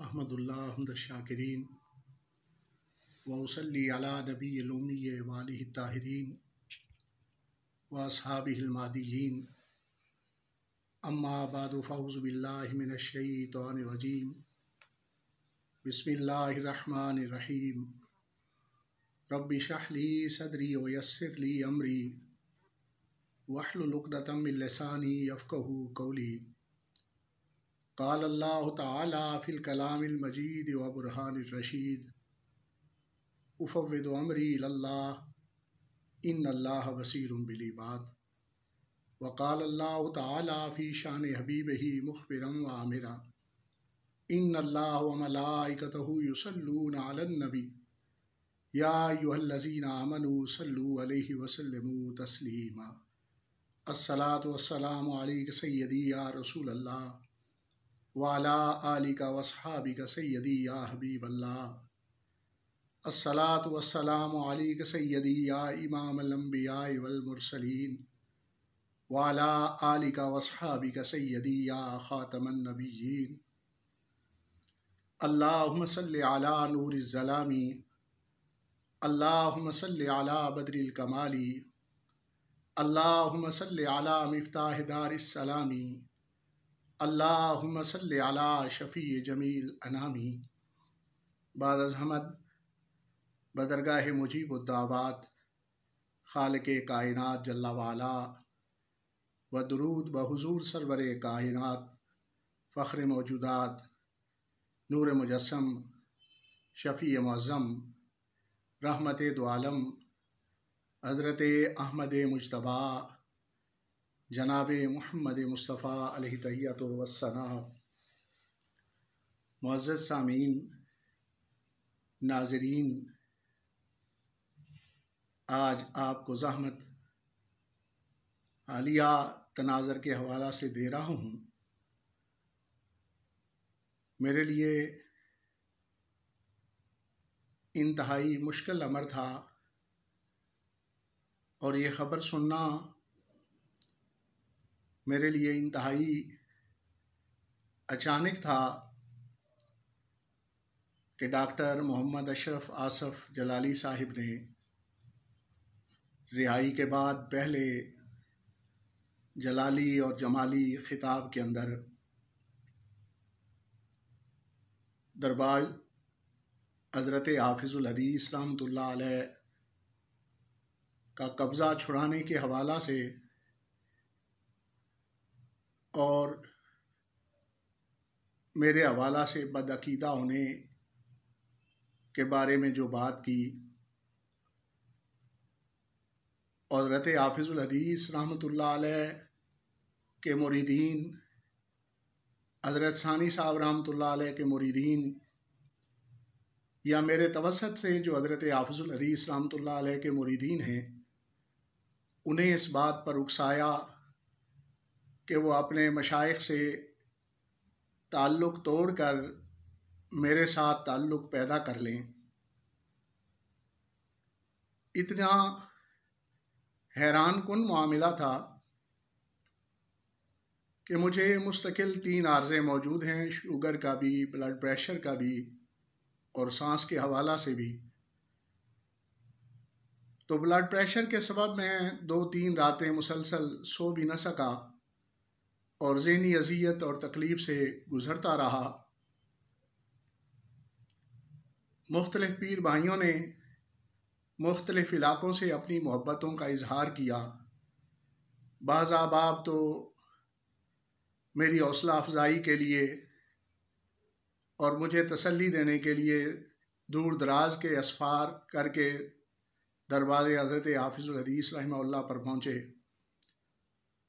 अहमदुल्लाह हम्द शाकिरीन व उसल्ली अला नबील उम्मी व आलिहि ताहिरीन व अस्हाबिहिल महदियीन अम्मा बादु फ़अऊज़ु बिल्लाहि मिनश शैतानिर रजीम बिस्मिल्लाहिर रहमानिर रहीम रब्बि इश्रह ली सदरी व यस्सिर ली अमरी वहलुल उक़दतम मिन लिसानी यफ़क़हू क़ौली। क़ाल अल्लाहु तआला फ़िल कलामिल मजीद व बुरहानिर रशीद उफ़व्विदु अमरी इलल्लाह इन्नल्लाह बसीरुम बिल इबाद। व क़ाल अल्लाहु तआला फ़ी शान हबीबिही मुख़बिरन व आमिरा इन्नल्लाह व मलाइकतहु युसल्लूना अलन नबी या अय्युहल्लज़ीना आमनू सल्लू अलैहि व सल्लिमू तस्लीमा। अस्सलातु वस्सलामु अलैका सय्यदी या रसूल अल्लाह व अला आलिका व अस्हाबिका सय्यदी या हबीबल्लाह। अस्सलातु वस्सलामु अलैका सय्यदी या इमामल अंबिया वल मुरसलीन व अला आलिका व अस्हाबिका सय्यदी या खातमन नबिय्यीन। अल्लाहुम्मा सल्लि अला नूरिज़ ज़लामी अल्लाहुम्मा सल्लि अला बद्रिल कमाली अल्लाहुम्मा सल्लि अला मिफ्ताह दारिस सलामी अल्लाहुम्मा सल्लि अला शफ़ी जमील अनामी। बाद अज़ हमद बदरगाह मुजीबुद्दावात खालिक़े कायनात जल्ला वाला व दुरूद बहुज़ूर सरवरे कायनात फ़ख्र मौजूदात नूर मुजस्सम शफ़ी मुअज़्ज़म रहमत दो आलम हज़रत अहमद मुज्तबा जनाब मुहम्मद मुस्तफ़ा अलैहि तहिय्यतु वस्सना। मुअज़्ज़ज़ सामीन नाज़रीन, आज आपको ज़हमत आलिया तनाज़र के हवाला से दे रहा हूँ। मेरे लिए इंतहाई मुश्किल अमर था और ये ख़बर सुनना मेरे लिए इंतहाई अचानक था कि डॉक्टर मोहम्मद अशरफ आसफ़ जलाली साहिब ने रिहाई के बाद पहले जलाली और जमाली खिताब के अंदर दरबार हज़रत हाफिज़ुल हदीस रहमतुल्लाह अलैह का कब्ज़ा छुड़ाने के हवाला से और मेरे हवाला से बदअक़ीदा होने के बारे में जो बात की और हज़रत हाफिज़ुल हदीस रहमतुल्लाह अलैह के मुरीदीन हज़रत सानी साहब रहमतुल्लाह अलैह के मुरीदीन या मेरे तवस्सुत से जो हज़रत हाफिज़ुल हदीस रहमतुल्लाह अलैह के मुरीदीन हैं, उन्हें इस बात पर उकसाया कि वो अपने मशाइख से ताल्लुक़ तोड़कर मेरे साथ ताल्लुक़ पैदा कर लें। इतना हैरान कुन मामला था कि मुझे मुस्तकिल 3 आर्ज़े मौजूद हैं, शुगर का भी, ब्लड प्रेशर का भी और सांस के हवाला से भी। तो ब्लड प्रेशर के सबब मैं 2-3 रातें मुसलसल सो भी न सका और ज़हनी अज़ियत और तकलीफ़ से गुज़रता रहा। मुख्तलिफ़ पीर भाइयों ने मुख्तलिफ़ इलाक़ों से अपनी मोहब्बतों का इजहार किया। बाज़ अहबाब तो मेरी हौसला अफजाई के लिए और मुझे तसल्ली देने के लिए दूर दराज के असफ़ार करके दरबार हज़रत हाफिज़ुल हदीस रहमहुल्लाह पर पहुँचे।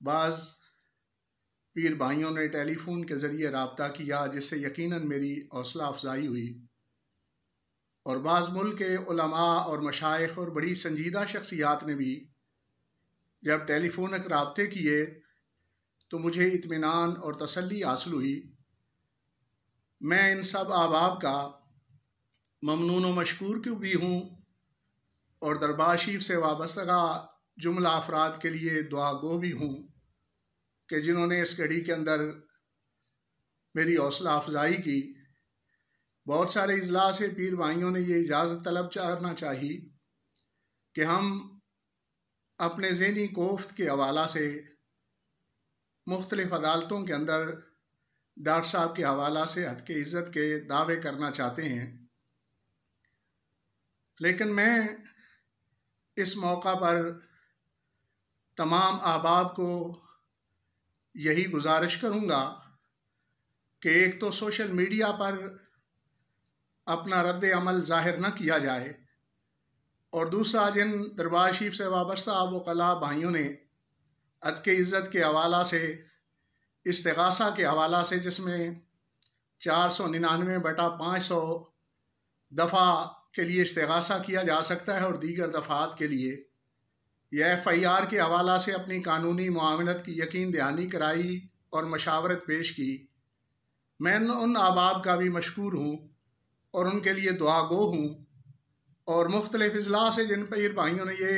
बाज़ पीर भाइयों ने टेलीफ़ोन के ज़रिए रब्ता किया, जिससे यकीनन मेरी हौसला अफजाई हुई। और बाज़ मुल्क के उलमा और मशाइख और बड़ी संजीदा शख्सियात ने भी जब टेलीफ़ोनिक रब्ते किए तो मुझे इत्मीनान और तसल्ली हासिल हुई। मैं इन सब अहबाब का ममनून व मशकूर क्यों भी हूँ और दरबार शरीफ से वाबस्तगा जुमला अफराद के लिए दुआ गो भी हूँ कि जिन्होंने इस घड़ी के अंदर मेरी हौसला अफजाई की बहुत सारे इजलास से पीर भाइयों ने ये इजाज़त तलब करना चाहिए कि हम अपने ज़हनी कोफ्त के हवाला से मुख्तलिफ़ अदालतों के अंदर डॉक्टर साहब के हवाला से हद के इज़्ज़त के दावे करना चाहते हैं, लेकिन मैं इस मौका पर तमाम अहबाब को यही गुजारिश करूँगा कि एक तो सोशल मीडिया पर अपना रद्द अमल ज़ाहिर न किया जाए, और दूसरा जिन दरबार शरीफ से वाबस्ता वकला भाइयों ने हद के इज़्ज़त के हवाला से इस्तिग़ासा के हवाला से, जिसमें 499/500 दफ़ा के लिए इस्तिग़ासा किया जा सकता है और दीगर दफ़ात के लिए यह FIR के हवाला से अपनी कानूनी मुआवनत की यकीन दहानी कराई और मशावरत पेश की। मैं उन अहबाब का भी मशकूर हूँ और उनके लिए दुआ गो हूँ, और मुख्तलिफ़ इजलास से जिन पीर भाइयों ने ये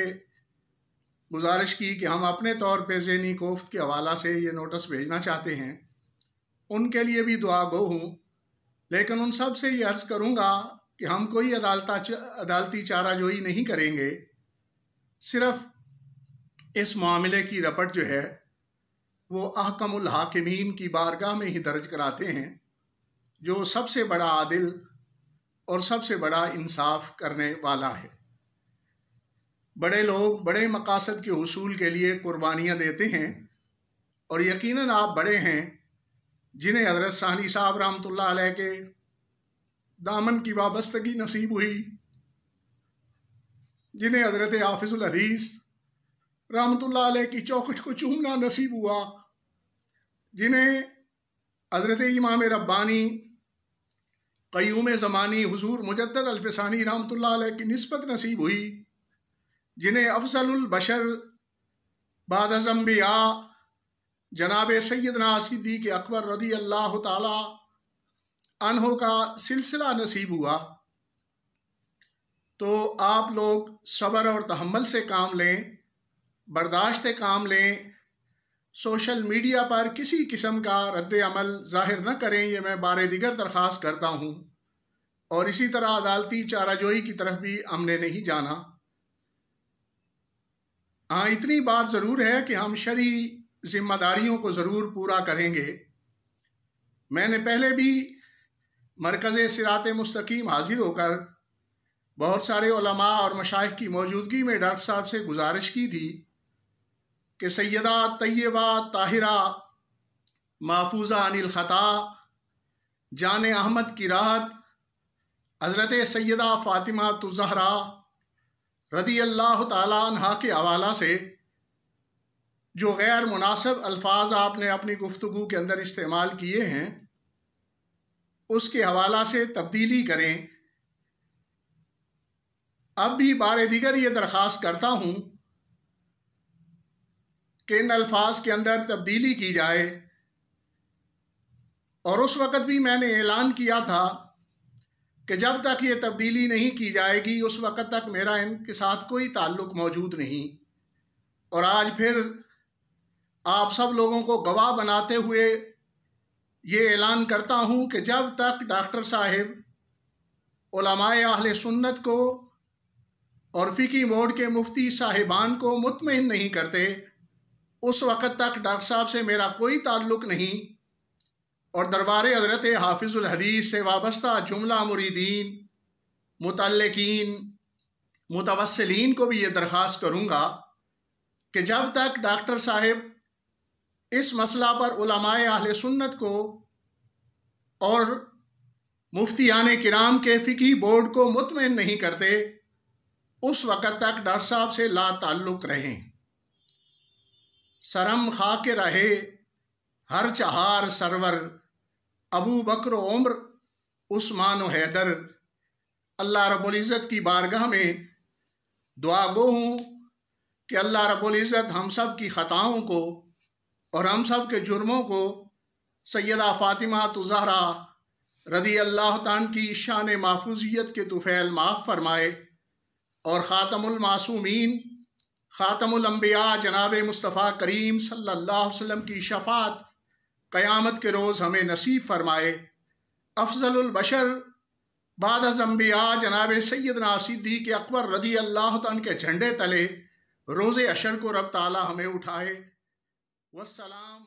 गुजारिश की कि हम अपने तौर पर ज़हनी कोफ्त के हवाला से ये नोटिस भेजना चाहते हैं, उनके लिए भी दुआ गो हूँ। लेकिन उन सब से ये अर्ज़ करूँगा कि हम कोई अदालती चाराजोई नहीं करेंगे, सिर्फ़ इस मामले की रपट जो है वो अहकमुल हाकिमीन की बारगाह में ही दर्ज कराते हैं, जो सबसे बड़ा आदिल और सबसे बड़ा इंसाफ करने वाला है। बड़े लोग बड़े मकासद के हुसूल के लिए कुर्बानियाँ देते हैं, और यकीनन आप बड़े हैं जिन्हें हज़रत सानी साहब रहमतुल्लाह अलैह के दामन की वाबस्तगी नसीब हुई, जिन्हें हज़रत हाफिज़ुल हदीस रहमतुल्लाह अलैह की चौखट को चूमना नसीब हुआ, जिन्हें हज़रत इमाम रब्बानी क़य्यूम ज़मानी हुज़ूर मुजद्दद अल-फ़सानी रहमतुल्लाह अलैह की निस्बत नसीब हुई, जिन्हें अफ़ज़लुल बशर बाद अज़ अंबिया जनाब सैयदना सिद्दीक़ अकबर रज़ी अल्लाह ताला अन्हो का सिलसिला नसीब हुआ। तो आप लोग सब्र और तहम्मुल से काम लें, बर्दाश्त से काम लें, सोशल मीडिया पर किसी किस्म का रद्द अमल ज़ाहिर न करें, ये मैं बारे दिगर दरख्वास्त करता हूँ। और इसी तरह अदालती चाराजोई की तरफ भी हमने नहीं जाना। हाँ, इतनी बात ज़रूर है कि हम शरई जिम्मेदारियों को ज़रूर पूरा करेंगे। मैंने पहले भी मरकज़ सिरात मुस्तकीम हाजिर होकर बहुत सारे उलमा और मशाइख की मौजूदगी में डॉक्टर साहब से गुजारिश की थी कि सैयदा तैयबा ताहिरा महफूजा अनिल ख़ता जान अहमद की राहत हज़रत सैयदा फ़ातिमा ज़हरा रज़ी अल्लाह ताला अन्हा के हवाला से जो गैर मुनासिब अल्फाज आपने अपनी गुफ्तगू के अंदर इस्तेमाल किए हैं, उसके हवाला से तब्दीली करें। अब भी बारे दिगर ये दरख्वास्त करता हूँ कि इन अल्फाज के अंदर तब्दीली की जाए। और उस वक़्त भी मैंने ऐलान किया था कि जब तक ये तब्दीली नहीं की जाएगी उस वक़्त तक मेरा इनके साथ कोई ताल्लुक़ मौजूद नहीं। और आज फिर आप सब लोगों को गवाह बनाते हुए ये ऐलान करता हूँ कि जब तक डॉक्टर साहिब उलमाए अहले सुन्नत को और फ़िकी बोर्ड के मुफ्ती साहिबान को मुतमईन नहीं करते, उस वक़्त तक डॉक्टर साहब से मेरा कोई ताल्लुक़ नहीं। और दरबार हज़रत हाफिज़ुल हदीस से वाबस्ता जुमला मुरीदीन, मुतल्लिकीन, मुतवस्सिलीन को भी ये दरख्वास्त करूँगा कि जब तक डॉक्टर साहिब इस मसला पर उलमाए अहले सुन्नत को और मुफ्तियान किराम के फ़िकी बोर्ड को मुतमईन नहीं करते, उस वक़्त तक डॉक्टर साहब से ला ताल्लुक़ रहें। सरम खा के रहे हर चहार सरवर अबू बकर उम्र उस्मान व हैदर। अल्लाह रब्बुल इज़्ज़त की बारगाह में दुआ गो हूँ कि अल्लाह रब्बुल इज़्ज़त हम सब की ख़ताओं को और हम सब के जुर्मों को सैयदा फ़ातिमा ज़हरा रज़ी अल्लाह तान की शान महफूज़ियत के तुफ़ैल माफ़ फरमाए, और ख़ातमुल मासूमीन ख़ातमुल अंबिया जनाब मुस्तफ़ा करीम सल्लल्लाहु अलैहि वसल्लम की शफ़ाअत क़यामत के रोज़ हमें नसीब फरमाए। अफ़ज़लुल बशर बाद अज़-अंबिया जनाब सैयदना सिद्दीक़ अकबर रज़ी अल्लाह तआला के झंडे तले रोज़े अशर को रब ताला हमें उठाए। वस्सलाम।